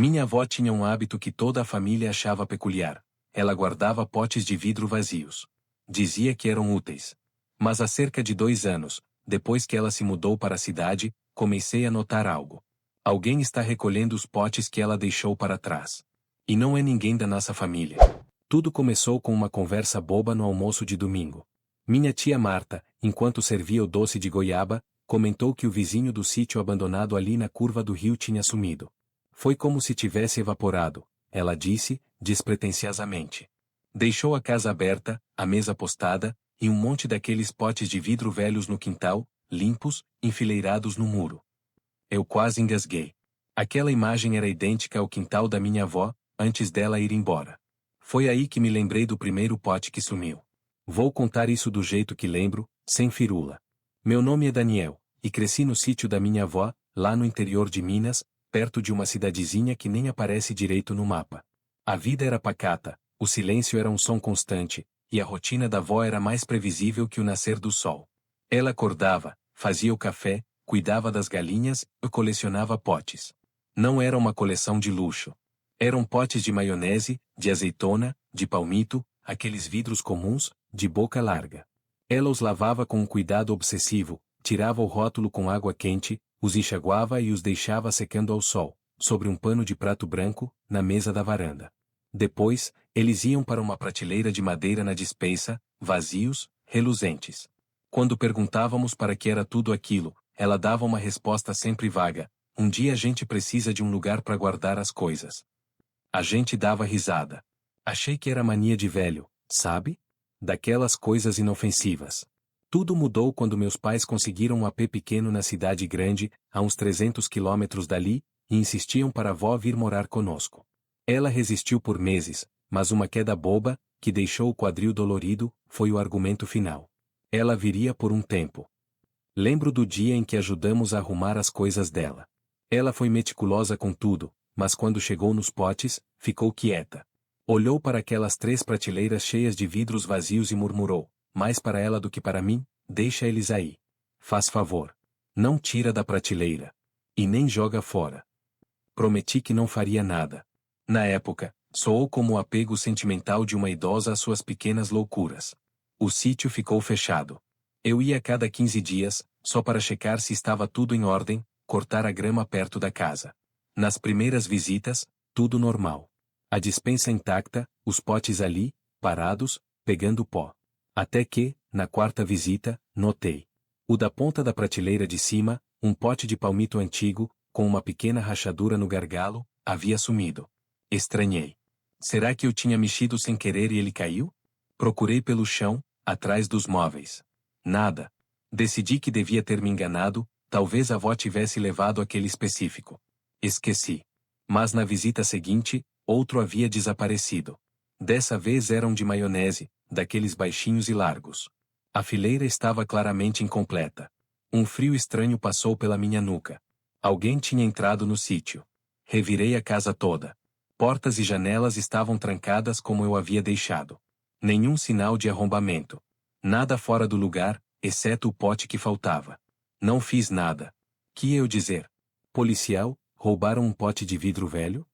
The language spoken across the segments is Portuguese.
Minha avó tinha um hábito que toda a família achava peculiar. Ela guardava potes de vidro vazios. Dizia que eram úteis. Mas há cerca de 2 anos, depois que ela se mudou para a cidade, comecei a notar algo. Alguém está recolhendo os potes que ela deixou para trás. E não é ninguém da nossa família. Tudo começou com uma conversa boba no almoço de domingo. Minha tia Marta, enquanto servia o doce de goiaba, comentou que o vizinho do sítio abandonado ali na curva do rio tinha sumido. Foi como se tivesse evaporado, ela disse, despretensiosamente. Deixou a casa aberta, a mesa postada, e um monte daqueles potes de vidro velhos no quintal, limpos, enfileirados no muro. Eu quase engasguei. Aquela imagem era idêntica ao quintal da minha avó, antes dela ir embora. Foi aí que me lembrei do primeiro pote que sumiu. Vou contar isso do jeito que lembro, sem firula. Meu nome é Daniel, e cresci no sítio da minha avó, lá no interior de Minas, perto de uma cidadezinha que nem aparece direito no mapa. A vida era pacata, o silêncio era um som constante, e a rotina da avó era mais previsível que o nascer do sol. Ela acordava, fazia o café, cuidava das galinhas e colecionava potes. Não era uma coleção de luxo. Eram potes de maionese, de azeitona, de palmito, aqueles vidros comuns, de boca larga. Ela os lavava com um cuidado obsessivo, tirava o rótulo com água quente, os enxaguava e os deixava secando ao sol, sobre um pano de prato branco, na mesa da varanda. Depois, eles iam para uma prateleira de madeira na despensa, vazios, reluzentes. Quando perguntávamos para que era tudo aquilo, ela dava uma resposta sempre vaga: um dia a gente precisa de um lugar para guardar as coisas. A gente dava risada. Achei que era mania de velho, sabe? Daquelas coisas inofensivas. Tudo mudou quando meus pais conseguiram um AP pequeno na cidade grande, a uns 300 quilômetros dali, e insistiam para a avó vir morar conosco. Ela resistiu por meses, mas uma queda boba, que deixou o quadril dolorido, foi o argumento final. Ela viria por um tempo. Lembro do dia em que ajudamos a arrumar as coisas dela. Ela foi meticulosa com tudo, mas quando chegou nos potes, ficou quieta. Olhou para aquelas 3 prateleiras cheias de vidros vazios e murmurou: mais para ela do que para mim, deixa eles aí. Faz favor. Não tira da prateleira. E nem joga fora. Prometi que não faria nada. Na época, soou como o apego sentimental de uma idosa às suas pequenas loucuras. O sítio ficou fechado. Eu ia a cada 15 dias, só para checar se estava tudo em ordem, cortar a grama perto da casa. Nas primeiras visitas, tudo normal. A despensa intacta, os potes ali, parados, pegando pó. Até que, na 4ª visita, notei. O da ponta da prateleira de cima, um pote de palmito antigo, com uma pequena rachadura no gargalo, havia sumido. Estranhei. Será que eu tinha mexido sem querer e ele caiu? Procurei pelo chão, atrás dos móveis. Nada. Decidi que devia ter me enganado, talvez a avó tivesse levado aquele específico. Esqueci. Mas na visita seguinte, outro havia desaparecido. Dessa vez eram de maionese, daqueles baixinhos e largos. A fileira estava claramente incompleta. Um frio estranho passou pela minha nuca. Alguém tinha entrado no sítio. Revirei a casa toda. Portas e janelas estavam trancadas como eu havia deixado. Nenhum sinal de arrombamento. Nada fora do lugar, exceto o pote que faltava. Não fiz nada. Que ia eu dizer? Policial, roubaram um pote de vidro velho?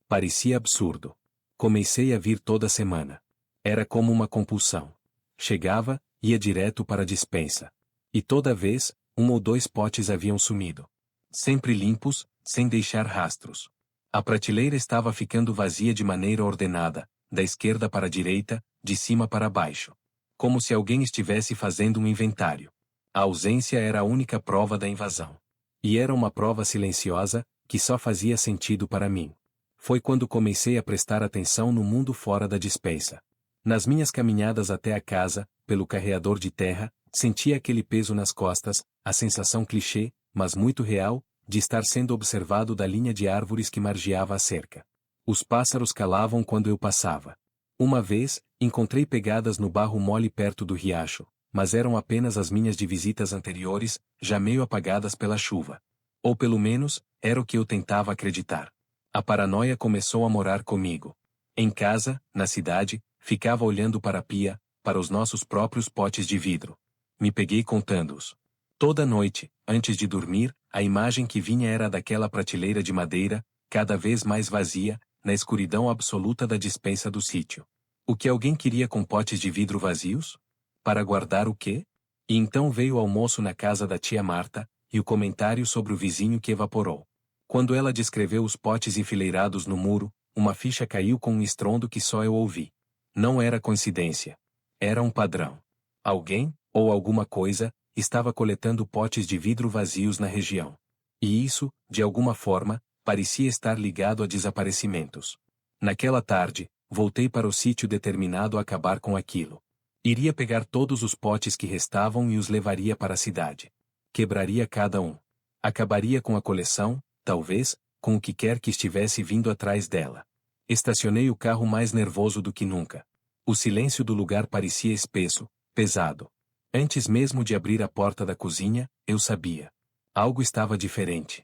Parecia absurdo. Comecei a vir toda semana. Era como uma compulsão. Chegava, ia direto para a despensa. E toda vez, 1 ou 2 potes haviam sumido. Sempre limpos, sem deixar rastros. A prateleira estava ficando vazia de maneira ordenada, da esquerda para a direita, de cima para baixo. Como se alguém estivesse fazendo um inventário. A ausência era a única prova da invasão. E era uma prova silenciosa, que só fazia sentido para mim. Foi quando comecei a prestar atenção no mundo fora da despensa. Nas minhas caminhadas até a casa, pelo carreador de terra, sentia aquele peso nas costas, a sensação clichê, mas muito real, de estar sendo observado da linha de árvores que margeava a cerca. Os pássaros calavam quando eu passava. Uma vez, encontrei pegadas no barro mole perto do riacho, mas eram apenas as minhas de visitas anteriores, já meio apagadas pela chuva. Ou pelo menos, era o que eu tentava acreditar. A paranoia começou a morar comigo. Em casa, na cidade, ficava olhando para a pia, para os nossos próprios potes de vidro. Me peguei contando-os. Toda noite, antes de dormir, a imagem que vinha era daquela prateleira de madeira, cada vez mais vazia, na escuridão absoluta da despensa do sítio. O que alguém queria com potes de vidro vazios? Para guardar o quê? E então veio o almoço na casa da tia Marta, e o comentário sobre o vizinho que evaporou. Quando ela descreveu os potes enfileirados no muro, uma ficha caiu com um estrondo que só eu ouvi. Não era coincidência. Era um padrão. Alguém, ou alguma coisa, estava coletando potes de vidro vazios na região. E isso, de alguma forma, parecia estar ligado a desaparecimentos. Naquela tarde, voltei para o sítio determinado a acabar com aquilo. Iria pegar todos os potes que restavam e os levaria para a cidade. Quebraria cada um. Acabaria com a coleção, talvez, com o que quer que estivesse vindo atrás dela. Estacionei o carro mais nervoso do que nunca. O silêncio do lugar parecia espesso, pesado. Antes mesmo de abrir a porta da cozinha, eu sabia. Algo estava diferente.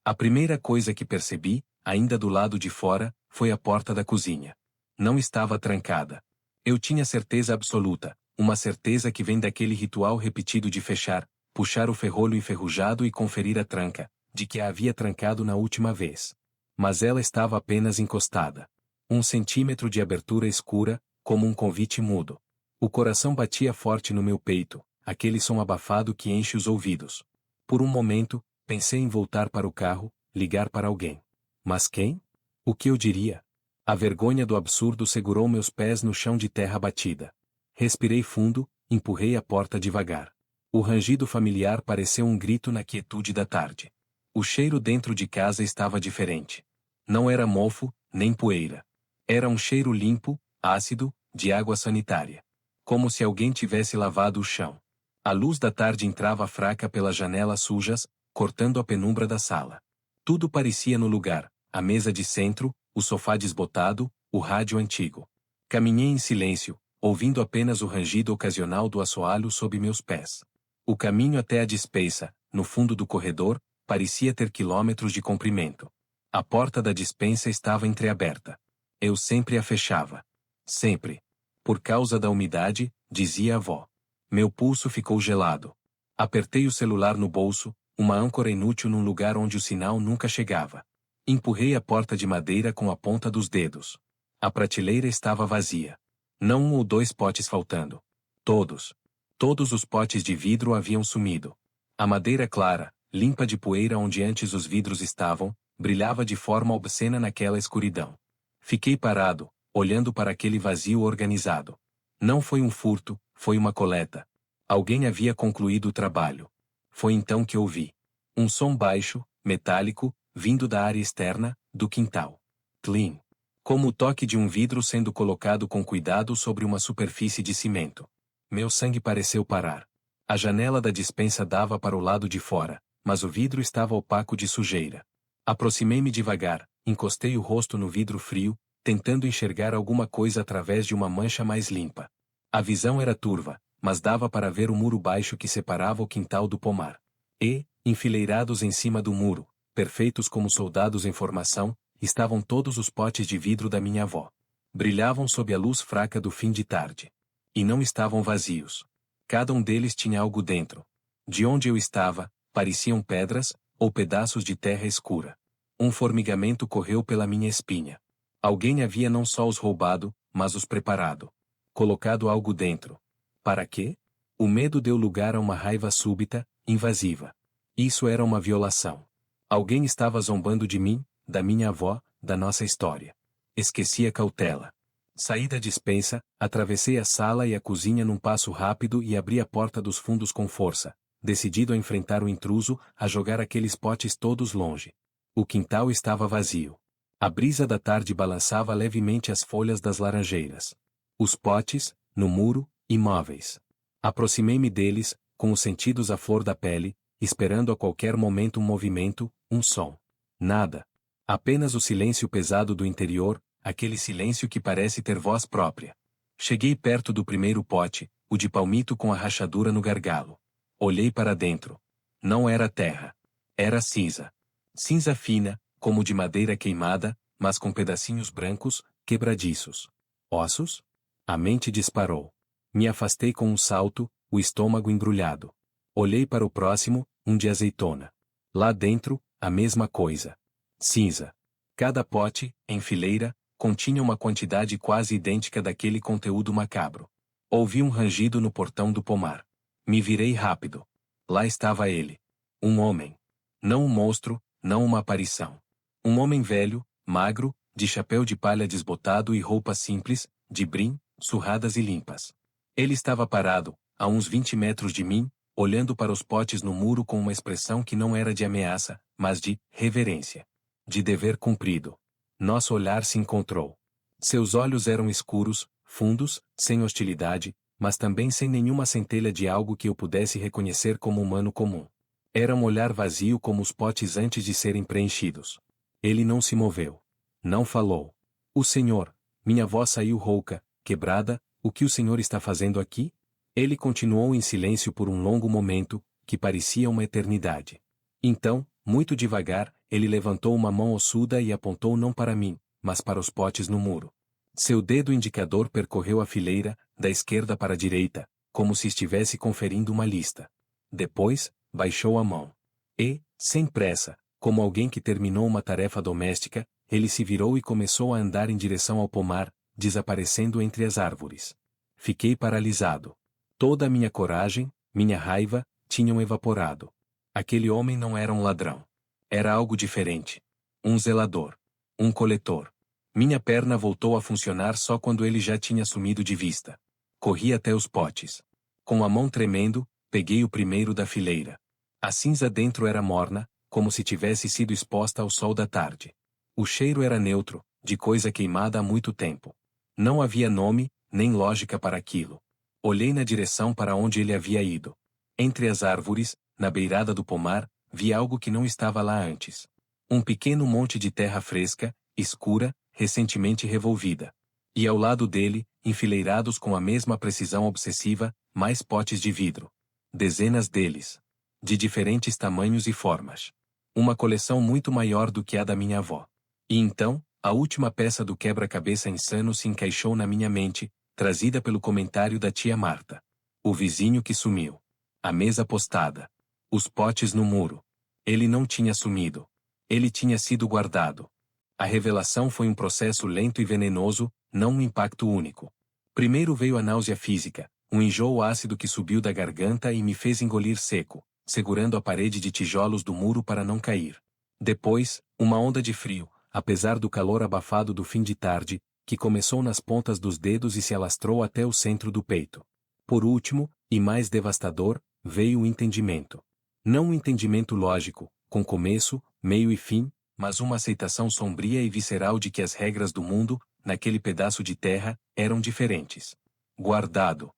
A primeira coisa que percebi, ainda do lado de fora, foi a porta da cozinha. Não estava trancada. Eu tinha certeza absoluta, uma certeza que vem daquele ritual repetido de fechar, puxar o ferrolho enferrujado e conferir a tranca, de que a havia trancado na última vez. Mas ela estava apenas encostada. 1 centímetro de abertura escura, como um convite mudo. O coração batia forte no meu peito, aquele som abafado que enche os ouvidos. Por um momento, pensei em voltar para o carro, ligar para alguém. Mas quem? O que eu diria? A vergonha do absurdo segurou meus pés no chão de terra batida. Respirei fundo, empurrei a porta devagar. O rangido familiar pareceu um grito na quietude da tarde. O cheiro dentro de casa estava diferente. Não era mofo, nem poeira. Era um cheiro limpo, ácido, de água sanitária. Como se alguém tivesse lavado o chão. A luz da tarde entrava fraca pelas janelas sujas, cortando a penumbra da sala. Tudo parecia no lugar, a mesa de centro, o sofá desbotado, o rádio antigo. Caminhei em silêncio, ouvindo apenas o rangido ocasional do assoalho sob meus pés. O caminho até a despensa, no fundo do corredor, parecia ter quilômetros de comprimento. A porta da despensa estava entreaberta. Eu sempre a fechava. Sempre. Por causa da umidade, dizia a avó. Meu pulso ficou gelado. Apertei o celular no bolso, uma âncora inútil num lugar onde o sinal nunca chegava. Empurrei a porta de madeira com a ponta dos dedos. A prateleira estava vazia. Não 1 ou 2 potes faltando. Todos. Todos os potes de vidro haviam sumido. A madeira clara, limpa de poeira onde antes os vidros estavam, brilhava de forma obscena naquela escuridão. Fiquei parado, olhando para aquele vazio organizado. Não foi um furto, foi uma coleta. Alguém havia concluído o trabalho. Foi então que ouvi. Um som baixo, metálico, vindo da área externa, do quintal. Clean. Como o toque de um vidro sendo colocado com cuidado sobre uma superfície de cimento. Meu sangue pareceu parar. A janela da despensa dava para o lado de fora, mas o vidro estava opaco de sujeira. Aproximei-me devagar, encostei o rosto no vidro frio, tentando enxergar alguma coisa através de uma mancha mais limpa. A visão era turva, mas dava para ver o muro baixo que separava o quintal do pomar. E, enfileirados em cima do muro, perfeitos como soldados em formação, estavam todos os potes de vidro da minha avó. Brilhavam sob a luz fraca do fim de tarde. E não estavam vazios. Cada um deles tinha algo dentro. De onde eu estava, pareciam pedras, ou pedaços de terra escura. Um formigamento correu pela minha espinha. Alguém havia não só os roubado, mas os preparado. Colocado algo dentro. Para quê? O medo deu lugar a uma raiva súbita, invasiva. Isso era uma violação. Alguém estava zombando de mim, da minha avó, da nossa história. Esqueci a cautela. Saí da despensa, atravessei a sala e a cozinha num passo rápido e abri a porta dos fundos com força, decidido a enfrentar o intruso, a jogar aqueles potes todos longe. O quintal estava vazio. A brisa da tarde balançava levemente as folhas das laranjeiras. Os potes, no muro, imóveis. Aproximei-me deles, com os sentidos à flor da pele, esperando a qualquer momento um movimento, um som. Nada. Apenas o silêncio pesado do interior, aquele silêncio que parece ter voz própria. Cheguei perto do primeiro pote, o de palmito com a rachadura no gargalo. Olhei para dentro. Não era terra. Era cinza. Cinza fina, como de madeira queimada, mas com pedacinhos brancos, quebradiços. Ossos? A mente disparou. Me afastei com um salto, o estômago embrulhado. Olhei para o próximo, um de azeitona. Lá dentro, a mesma coisa. Cinza. Cada pote, em fileira, continha uma quantidade quase idêntica daquele conteúdo macabro. Ouvi um rangido no portão do pomar. Me virei rápido. Lá estava ele. Um homem. Não um monstro, não uma aparição. Um homem velho, magro, de chapéu de palha desbotado e roupas simples, de brim, surradas e limpas. Ele estava parado, a uns 20 metros de mim, olhando para os potes no muro com uma expressão que não era de ameaça, mas de reverência. De dever cumprido. Nosso olhar se encontrou. Seus olhos eram escuros, fundos, sem hostilidade, mas também sem nenhuma centelha de algo que eu pudesse reconhecer como humano comum. Era um olhar vazio como os potes antes de serem preenchidos. Ele não se moveu. Não falou. O senhor, minha voz saiu rouca, quebrada, o que o senhor está fazendo aqui? Ele continuou em silêncio por um longo momento, que parecia uma eternidade. Então, muito devagar, ele levantou uma mão ossuda e apontou não para mim, mas para os potes no muro. Seu dedo indicador percorreu a fileira, da esquerda para a direita, como se estivesse conferindo uma lista. Depois, baixou a mão. E, sem pressa, como alguém que terminou uma tarefa doméstica, ele se virou e começou a andar em direção ao pomar, desaparecendo entre as árvores. Fiquei paralisado. Toda a minha coragem, minha raiva, tinham evaporado. Aquele homem não era um ladrão. Era algo diferente. Um zelador. Um coletor. Minha perna voltou a funcionar só quando ele já tinha sumido de vista. Corri até os potes. Com a mão tremendo, peguei o primeiro da fileira. A cinza dentro era morna, como se tivesse sido exposta ao sol da tarde. O cheiro era neutro, de coisa queimada há muito tempo. Não havia nome, nem lógica para aquilo. Olhei na direção para onde ele havia ido. Entre as árvores, na beirada do pomar, vi algo que não estava lá antes. Um pequeno monte de terra fresca, escura, recentemente revolvida. E ao lado dele, enfileirados com a mesma precisão obsessiva, mais potes de vidro. Dezenas deles. De diferentes tamanhos e formas. Uma coleção muito maior do que a da minha avó. E então, a última peça do quebra-cabeça insano se encaixou na minha mente, trazida pelo comentário da tia Marta. O vizinho que sumiu. A mesa postada. Os potes no muro. Ele não tinha sumido. Ele tinha sido guardado. A revelação foi um processo lento e venenoso, não um impacto único. Primeiro veio a náusea física, um enjoo ácido que subiu da garganta e me fez engolir seco, segurando a parede de tijolos do muro para não cair. Depois, uma onda de frio, apesar do calor abafado do fim de tarde, que começou nas pontas dos dedos e se alastrou até o centro do peito. Por último, e mais devastador, veio o entendimento. Não um entendimento lógico, com começo, meio e fim, mas uma aceitação sombria e visceral de que as regras do mundo, naquele pedaço de terra, eram diferentes. Guardado.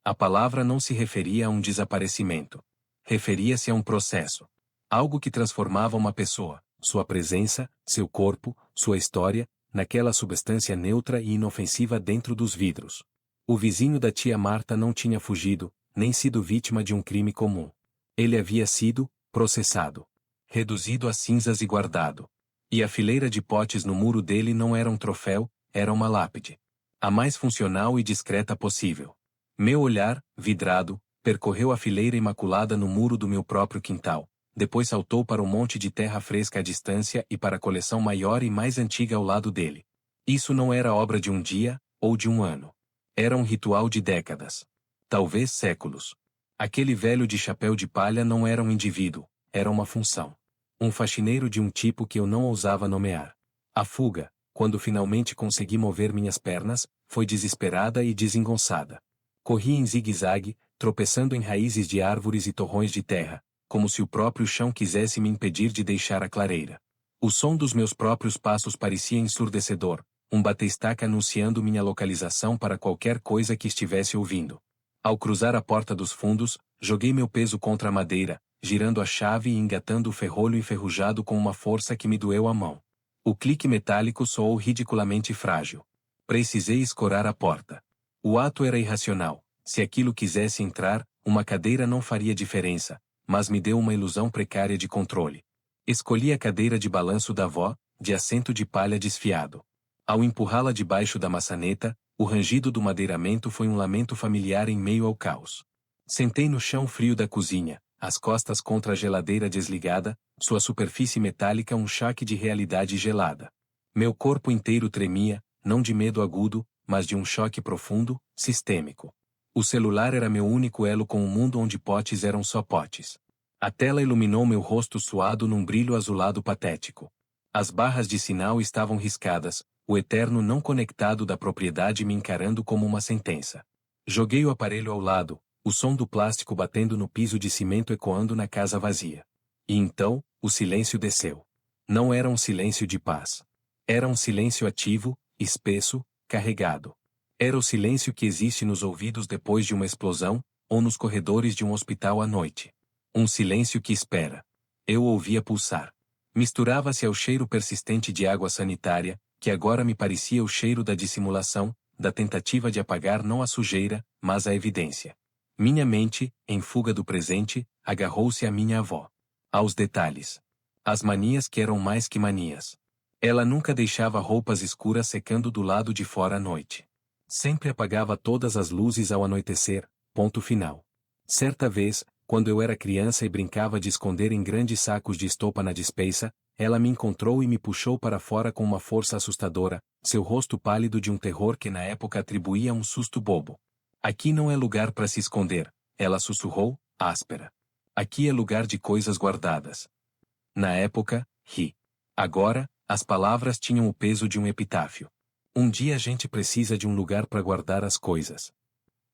A palavra não se referia a um desaparecimento. Referia-se a um processo. Algo que transformava uma pessoa, sua presença, seu corpo, sua história, naquela substância neutra e inofensiva dentro dos vidros. O vizinho da tia Marta não tinha fugido, nem sido vítima de um crime comum. Ele havia sido processado. Reduzido a cinzas e guardado. E a fileira de potes no muro dele não era um troféu, era uma lápide. A mais funcional e discreta possível. Meu olhar, vidrado, percorreu a fileira imaculada no muro do meu próprio quintal, depois saltou para um monte de terra fresca à distância e para a coleção maior e mais antiga ao lado dele. Isso não era obra de um dia, ou de um ano. Era um ritual de décadas. Talvez séculos. Aquele velho de chapéu de palha não era um indivíduo, era uma função. Um faxineiro de um tipo que eu não ousava nomear. A fuga, quando finalmente consegui mover minhas pernas, foi desesperada e desengonçada. Corri em zigue-zague, tropeçando em raízes de árvores e torrões de terra, como se o próprio chão quisesse me impedir de deixar a clareira. O som dos meus próprios passos parecia ensurdecedor, um bate-estaca anunciando minha localização para qualquer coisa que estivesse ouvindo. Ao cruzar a porta dos fundos, joguei meu peso contra a madeira, girando a chave e engatando o ferrolho enferrujado com uma força que me doeu a mão. O clique metálico soou ridiculamente frágil. Precisei escorar a porta. O ato era irracional. Se aquilo quisesse entrar, uma cadeira não faria diferença, mas me deu uma ilusão precária de controle. Escolhi a cadeira de balanço da avó, de assento de palha desfiado. Ao empurrá-la debaixo da maçaneta, o rangido do madeiramento foi um lamento familiar em meio ao caos. Sentei no chão frio da cozinha, as costas contra a geladeira desligada, sua superfície metálica um choque de realidade gelada. Meu corpo inteiro tremia, não de medo agudo, mas de um choque profundo, sistêmico. O celular era meu único elo com um mundo onde potes eram só potes. A tela iluminou meu rosto suado num brilho azulado patético. As barras de sinal estavam riscadas, o eterno não conectado da propriedade me encarando como uma sentença. Joguei o aparelho ao lado, o som do plástico batendo no piso de cimento ecoando na casa vazia. E então, o silêncio desceu. Não era um silêncio de paz. Era um silêncio ativo, espesso, carregado. Era o silêncio que existe nos ouvidos depois de uma explosão, ou nos corredores de um hospital à noite. Um silêncio que espera. Eu ouvia pulsar. Misturava-se ao cheiro persistente de água sanitária, que agora me parecia o cheiro da dissimulação, da tentativa de apagar não a sujeira, mas a evidência. Minha mente, em fuga do presente, agarrou-se à minha avó. Aos detalhes. As manias que eram mais que manias. Ela nunca deixava roupas escuras secando do lado de fora à noite. Sempre apagava todas as luzes ao anoitecer, ponto final. Certa vez, quando eu era criança e brincava de esconder em grandes sacos de estopa na despensa, ela me encontrou e me puxou para fora com uma força assustadora, seu rosto pálido de um terror que na época atribuía a um susto bobo. Aqui não é lugar para se esconder, ela sussurrou, áspera. Aqui é lugar de coisas guardadas. Na época, ri. Agora, as palavras tinham o peso de um epitáfio. Um dia a gente precisa de um lugar para guardar as coisas.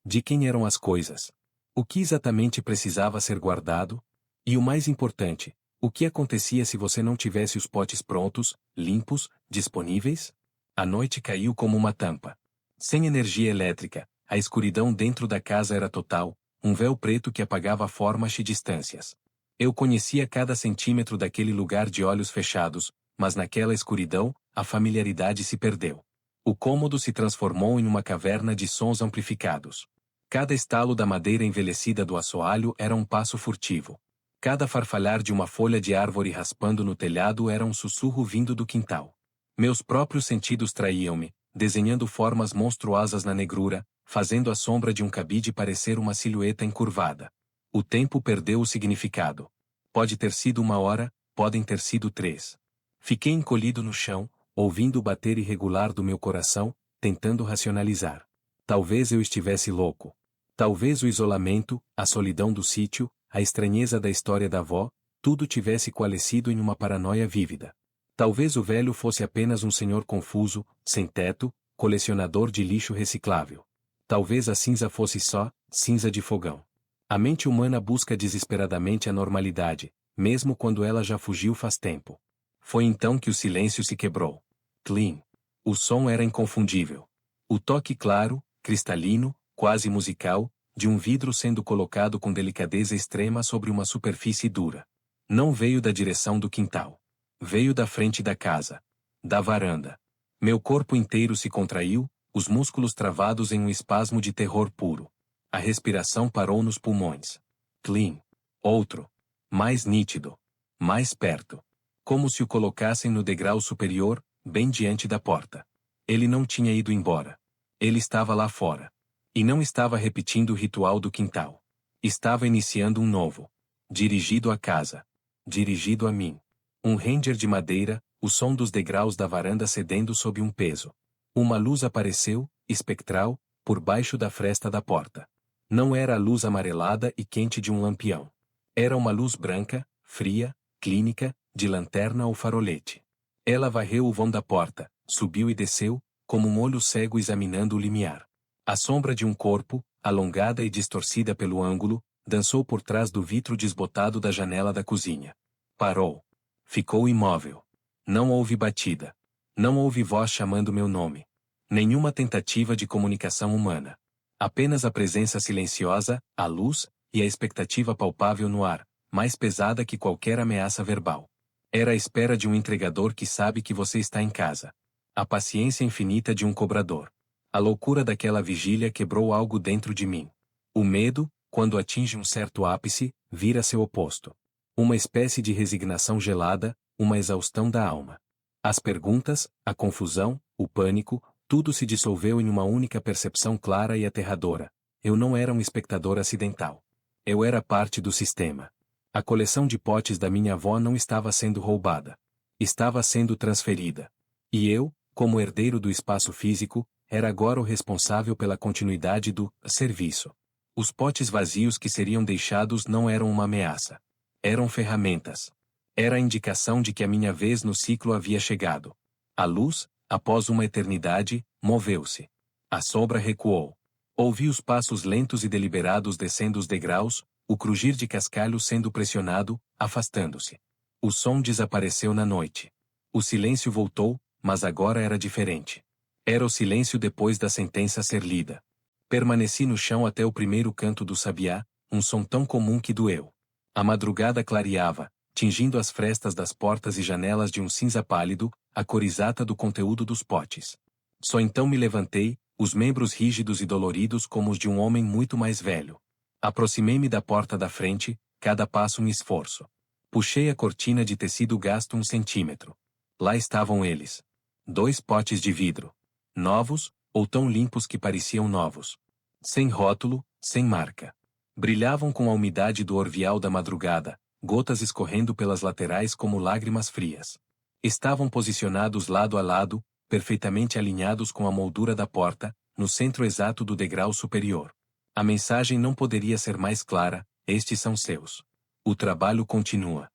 De quem eram as coisas? O que exatamente precisava ser guardado? E o mais importante, o que acontecia se você não tivesse os potes prontos, limpos, disponíveis? A noite caiu como uma tampa. Sem energia elétrica, a escuridão dentro da casa era total, um véu preto que apagava formas e distâncias. Eu conhecia cada centímetro daquele lugar de olhos fechados, mas naquela escuridão, a familiaridade se perdeu. O cômodo se transformou em uma caverna de sons amplificados. Cada estalo da madeira envelhecida do assoalho era um passo furtivo. Cada farfalhar de uma folha de árvore raspando no telhado era um sussurro vindo do quintal. Meus próprios sentidos traíam-me, desenhando formas monstruosas na negrura, fazendo a sombra de um cabide parecer uma silhueta encurvada. O tempo perdeu o significado. Pode ter sido 1 hora, podem ter sido 3. Fiquei encolhido no chão, ouvindo o bater irregular do meu coração, tentando racionalizar. Talvez eu estivesse louco. Talvez o isolamento, a solidão do sítio, a estranheza da história da avó, tudo tivesse coalescido em uma paranoia vívida. Talvez o velho fosse apenas um senhor confuso, sem teto, colecionador de lixo reciclável. Talvez a cinza fosse só, cinza de fogão. A mente humana busca desesperadamente a normalidade, mesmo quando ela já fugiu faz tempo. Foi então que o silêncio se quebrou. Clean. O som era inconfundível. O toque claro, cristalino, quase musical, de um vidro sendo colocado com delicadeza extrema sobre uma superfície dura. Não veio da direção do quintal. Veio da frente da casa. Da varanda. Meu corpo inteiro se contraiu, os músculos travados em um espasmo de terror puro. A respiração parou nos pulmões. Clean. Outro. Mais nítido. Mais perto. Como se o colocassem no degrau superior, bem diante da porta. Ele não tinha ido embora. Ele estava lá fora. E não estava repetindo o ritual do quintal. Estava iniciando um novo. Dirigido à casa. Dirigido a mim. Um ranger de madeira, o som dos degraus da varanda cedendo sob um peso. Uma luz apareceu, espectral, por baixo da fresta da porta. Não era a luz amarelada e quente de um lampião. Era uma luz branca, fria, clínica, de lanterna ou farolete. Ela varreu o vão da porta, subiu e desceu, como um olho cego examinando o limiar. A sombra de um corpo, alongada e distorcida pelo ângulo, dançou por trás do vitro desbotado da janela da cozinha. Parou. Ficou imóvel. Não houve batida. Não houve voz chamando meu nome. Nenhuma tentativa de comunicação humana. Apenas a presença silenciosa, a luz, e a expectativa palpável no ar, mais pesada que qualquer ameaça verbal. Era a espera de um entregador que sabe que você está em casa. A paciência infinita de um cobrador. A loucura daquela vigília quebrou algo dentro de mim. O medo, quando atinge um certo ápice, vira seu oposto. Uma espécie de resignação gelada, uma exaustão da alma. As perguntas, a confusão, o pânico, tudo se dissolveu em uma única percepção clara e aterradora. Eu não era um espectador acidental. Eu era parte do sistema. A coleção de potes da minha avó não estava sendo roubada. Estava sendo transferida. E eu, como herdeiro do espaço físico, era agora o responsável pela continuidade do serviço. Os potes vazios que seriam deixados não eram uma ameaça. Eram ferramentas. Era a indicação de que a minha vez no ciclo havia chegado. A luz, após uma eternidade, moveu-se. A sombra recuou. Ouvi os passos lentos e deliberados descendo os degraus, o crujir de cascalho sendo pressionado, afastando-se. O som desapareceu na noite. O silêncio voltou, mas agora era diferente. Era o silêncio depois da sentença ser lida. Permaneci no chão até o primeiro canto do sabiá, um som tão comum que doeu. A madrugada clareava, tingindo as frestas das portas e janelas de um cinza pálido, a cor exata do conteúdo dos potes. Só então me levantei, os membros rígidos e doloridos como os de um homem muito mais velho. Aproximei-me da porta da frente, cada passo um esforço. Puxei a cortina de tecido gasto 1 centímetro. Lá estavam eles. 2 potes de vidro. Novos, ou tão limpos que pareciam novos. Sem rótulo, sem marca. Brilhavam com a umidade do orvial da madrugada, gotas escorrendo pelas laterais como lágrimas frias. Estavam posicionados lado a lado, perfeitamente alinhados com a moldura da porta, no centro exato do degrau superior. A mensagem não poderia ser mais clara: estes são seus. O trabalho continua.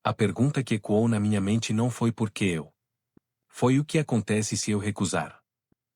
A pergunta que ecoou na minha mente não foi por que eu. Foi o que acontece se eu recusar.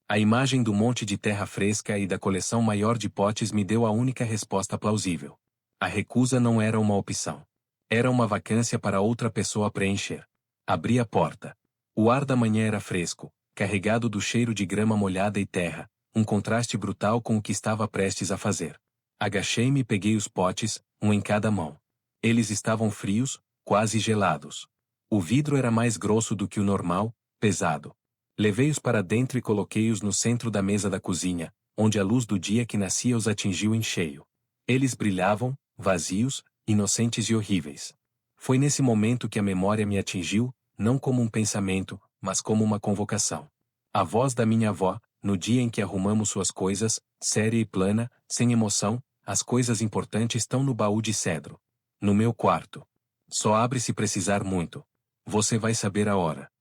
A imagem do monte de terra fresca e da coleção maior de potes me deu a única resposta plausível. A recusa não era uma opção. Era uma vacância para outra pessoa preencher. Abri a porta. O ar da manhã era fresco, carregado do cheiro de grama molhada e terra, um contraste brutal com o que estava prestes a fazer. Agachei-me e peguei os potes, um em cada mão. Eles estavam frios, quase gelados. O vidro era mais grosso do que o normal, pesado. Levei-os para dentro e coloquei-os no centro da mesa da cozinha, onde a luz do dia que nascia os atingiu em cheio. Eles brilhavam, vazios, inocentes e horríveis. Foi nesse momento que a memória me atingiu, não como um pensamento, mas como uma convocação. A voz da minha avó, no dia em que arrumamos suas coisas, séria e plana, sem emoção: as coisas importantes estão no baú de cedro. No meu quarto. Só abre se precisar muito. Você vai saber a hora.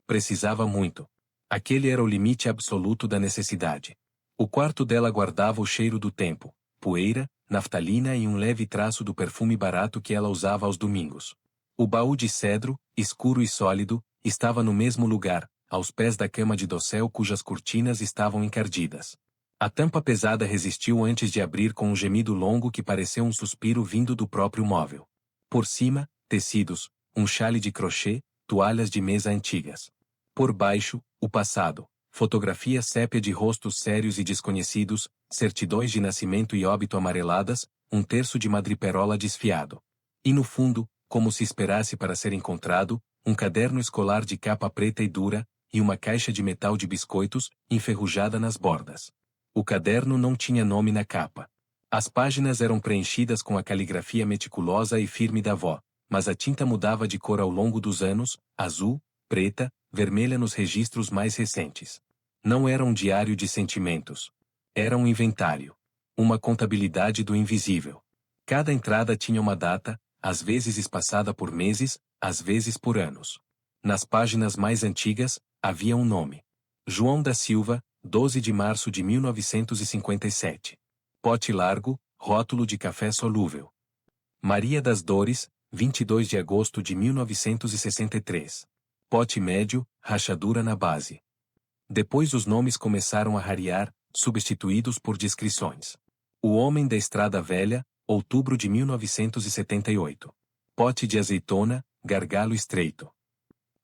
Precisava muito. Aquele era o limite absoluto da necessidade. O quarto dela guardava o cheiro do tempo, poeira, naftalina e um leve traço do perfume barato que ela usava aos domingos. O baú de cedro, escuro e sólido, estava no mesmo lugar, aos pés da cama de dossel cujas cortinas estavam encardidas. A tampa pesada resistiu antes de abrir com um gemido longo que pareceu um suspiro vindo do próprio móvel. Por cima, tecidos, um chale de crochê, toalhas de mesa antigas. Por baixo, o passado, fotografias sépia de rostos sérios e desconhecidos, certidões de nascimento e óbito amareladas, um terço de madriperola desfiado. E no fundo, como se esperasse para ser encontrado, um caderno escolar de capa preta e dura, e uma caixa de metal de biscoitos, enferrujada nas bordas. O caderno não tinha nome na capa. As páginas eram preenchidas com a caligrafia meticulosa e firme da avó, mas a tinta mudava de cor ao longo dos anos: azul, preta, vermelha nos registros mais recentes. Não era um diário de sentimentos. Era um inventário. Uma contabilidade do invisível. Cada entrada tinha uma data, às vezes espaçada por meses, às vezes por anos. Nas páginas mais antigas, havia um nome. João da Silva, 12 de março de 1957. Pote largo, rótulo de café solúvel. Maria das Dores, 22 de agosto de 1963. Pote médio, rachadura na base. Depois os nomes começaram a rarear, substituídos por descrições. O Homem da Estrada Velha, outubro de 1978. Pote de azeitona, gargalo estreito.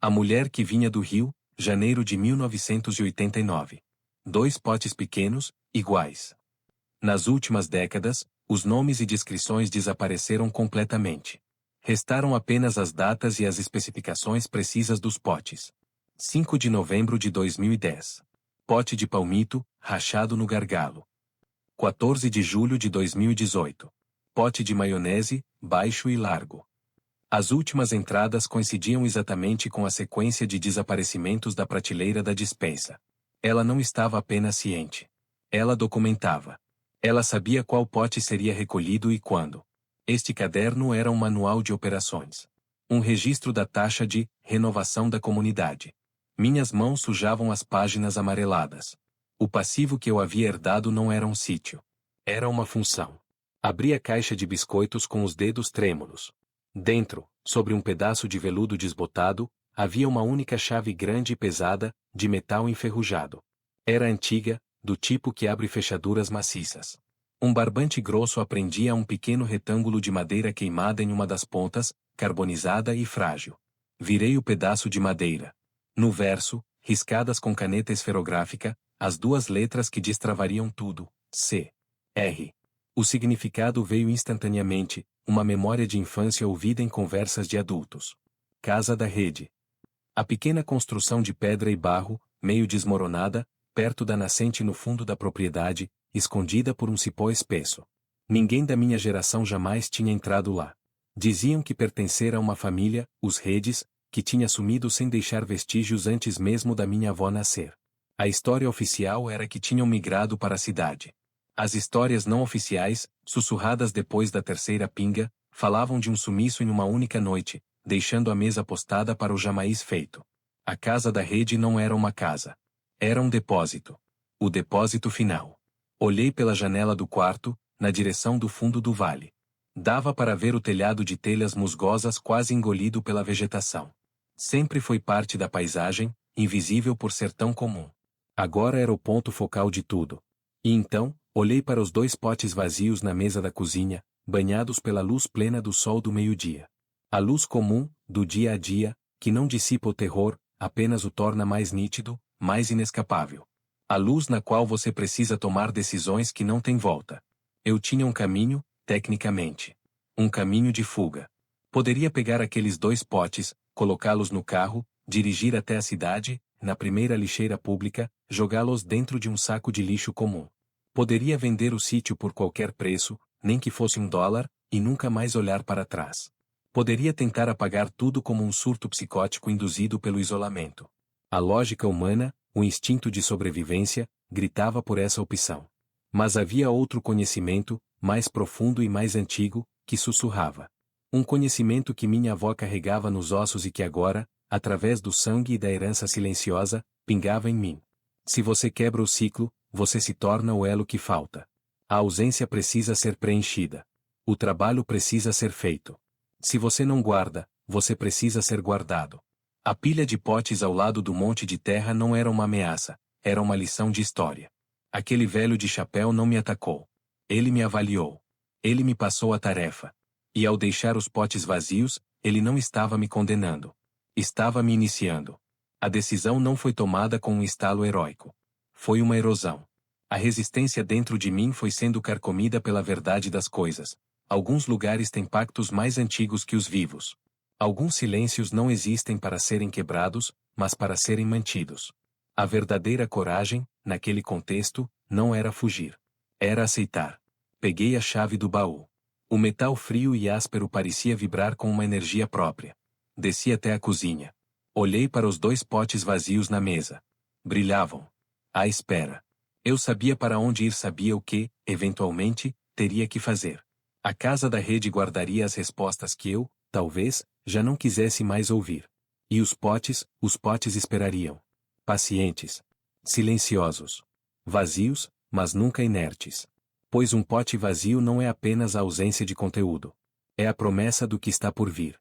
A Mulher que Vinha do Rio, janeiro de 1989. 2 potes pequenos, iguais. Nas últimas décadas, os nomes e descrições desapareceram completamente. Restaram apenas as datas e as especificações precisas dos potes. 5 de novembro de 2010. Pote de palmito, rachado no gargalo. 14 de julho de 2018. Pote de maionese, baixo e largo. As últimas entradas coincidiam exatamente com a sequência de desaparecimentos da prateleira da despensa. Ela não estava apenas ciente. Ela documentava. Ela sabia qual pote seria recolhido e quando. Este caderno era um manual de operações. Um registro da taxa de renovação da comunidade. Minhas mãos sujavam as páginas amareladas. O passivo que eu havia herdado não era um sítio. Era uma função. Abri a caixa de biscoitos com os dedos trêmulos. Dentro, sobre um pedaço de veludo desbotado, havia uma única chave grande e pesada, de metal enferrujado. Era antiga, do tipo que abre fechaduras maciças. Um barbante grosso a prendia a um pequeno retângulo de madeira queimada em uma das pontas, carbonizada e frágil. Virei o pedaço de madeira. No verso, riscadas com caneta esferográfica, as duas letras que destravariam tudo, C. R. O significado veio instantaneamente, uma memória de infância ouvida em conversas de adultos. Casa da Rede. A pequena construção de pedra e barro, meio desmoronada, perto da nascente no fundo da propriedade, escondida por um cipó espesso. Ninguém da minha geração jamais tinha entrado lá. Diziam que pertencera a uma família, os Redes, que tinha sumido sem deixar vestígios antes mesmo da minha avó nascer. A história oficial era que tinham migrado para a cidade. As histórias não oficiais, sussurradas depois da terceira pinga, falavam de um sumiço em uma única noite, deixando a mesa postada para o jamais feito. A casa da Rede não era uma casa. Era um depósito. O depósito final. Olhei pela janela do quarto, na direção do fundo do vale. Dava para ver o telhado de telhas musgosas quase engolido pela vegetação. Sempre foi parte da paisagem, invisível por ser tão comum. Agora era o ponto focal de tudo. E então, olhei para os dois potes vazios na mesa da cozinha, banhados pela luz plena do sol do meio-dia. A luz comum, do dia a dia, que não dissipa o terror, apenas o torna mais nítido, mais inescapável. A luz na qual você precisa tomar decisões que não têm volta. Eu tinha um caminho, tecnicamente. Um caminho de fuga. Poderia pegar aqueles dois potes, colocá-los no carro, dirigir até a cidade, na primeira lixeira pública, jogá-los dentro de um saco de lixo comum. Poderia vender o sítio por qualquer preço, nem que fosse $1, e nunca mais olhar para trás. Poderia tentar apagar tudo como um surto psicótico induzido pelo isolamento. A lógica humana, o instinto de sobrevivência, gritava por essa opção. Mas havia outro conhecimento, mais profundo e mais antigo, que sussurrava. Um conhecimento que minha avó carregava nos ossos e que agora, através do sangue e da herança silenciosa, pingava em mim. Se você quebra o ciclo, você se torna o elo que falta. A ausência precisa ser preenchida. O trabalho precisa ser feito. Se você não guarda, você precisa ser guardado. A pilha de potes ao lado do monte de terra não era uma ameaça, era uma lição de história. Aquele velho de chapéu não me atacou. Ele me avaliou. Ele me passou a tarefa. E ao deixar os potes vazios, ele não estava me condenando. Estava me iniciando. A decisão não foi tomada com um estalo heróico. Foi uma erosão. A resistência dentro de mim foi sendo carcomida pela verdade das coisas. Alguns lugares têm pactos mais antigos que os vivos. Alguns silêncios não existem para serem quebrados, mas para serem mantidos. A verdadeira coragem, naquele contexto, não era fugir. Era aceitar. Peguei a chave do baú. O metal frio e áspero parecia vibrar com uma energia própria. Desci até a cozinha. Olhei para os dois potes vazios na mesa. Brilhavam. À espera. Eu sabia para onde ir, sabia o que, eventualmente, teria que fazer. A casa da Rede guardaria as respostas que eu, talvez, já não quisesse mais ouvir. E os potes esperariam. Pacientes. Silenciosos. Vazios, mas nunca inertes. Pois um pote vazio não é apenas a ausência de conteúdo. É a promessa do que está por vir.